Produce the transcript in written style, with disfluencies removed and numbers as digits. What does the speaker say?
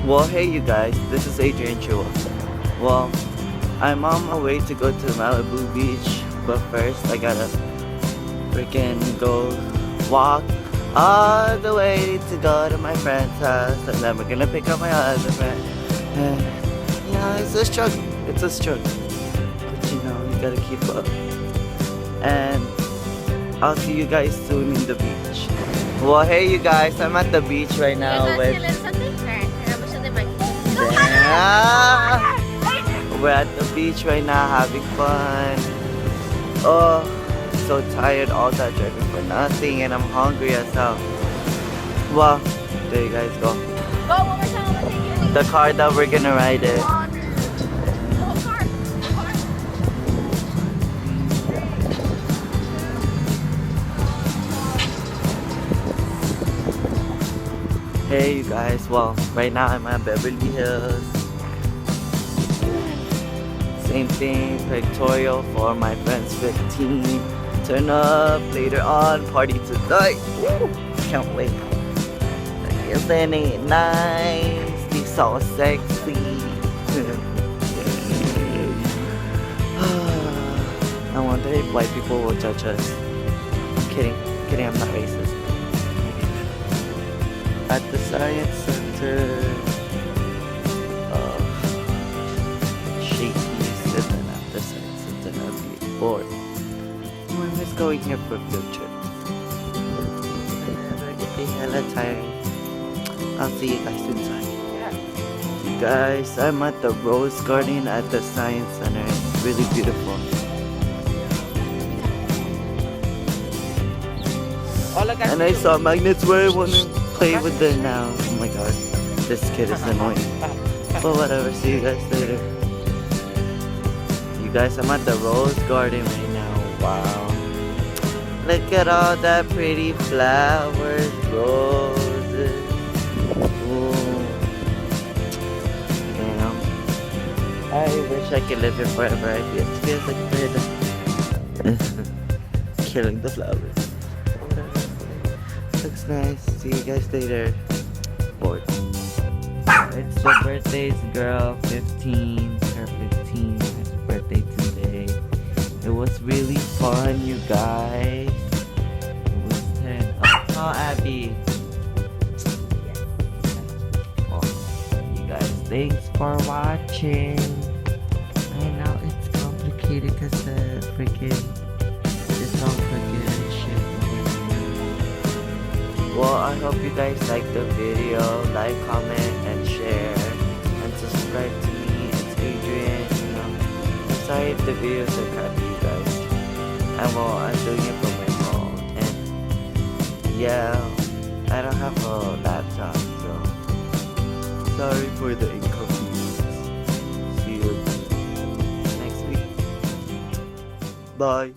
Well, hey you guys, this is Adrian Chua. Well, I'm on my way to go to Malibu Beach, but first I gotta freaking go walk all the way to go to my friend's house, and then we're gonna pick up my other friend. And, it's a struggle. It's a struggle. But you gotta keep up. And I'll see you guys soon in the beach. Well, hey you guys, I'm at the beach right now with... Yeah. We're at the beach right now having fun. Oh, so tired, all that driving for nothing, and I'm hungry as hell. Well, there you guys go. The car that we're gonna ride in. Hey you guys, well, right now I'm at Beverly Hills. Same thing, pictorial for my friend's 15. Turn up later on, party tonight. Woo! Can't wait. Isn't it nice? Be so sexy. I wonder if white people will judge us. Kidding, I'm not racist. At the Science Center. Shaky sitting at the Science Center. I'll be bored. I'm just going here for a field trip. Whenever I get hella tired, I'll see you guys inside. You guys, I'm at the Rose Garden at the Science Center. It's really beautiful. And I saw magnets where I want to play with them now. Oh my god, this kid is annoying. But whatever, see you guys later. You guys, I'm at the Rose Garden right now. Wow. Look at all that pretty flowers, roses. Ooh. Damn. I wish I could live here forever. It feels like we're killing the flowers. Looks nice. See you guys later. Bored. It's the birthday's girl, 15. Her 15th birthday today. It was really fun, you guys. It was 10. Oh, Abby. Well, you guys, thanks for watching. I know it's complicated because the it's all crooked and shit. Well, I hope you guys liked the video. Like, comment, and share. And subscribe to me. It's Adrian. I'm sorry if the videos are crappy, you guys. I'm doing it from my phone. And yeah, I don't have a laptop, so sorry for the inconvenience. See you next week. Bye.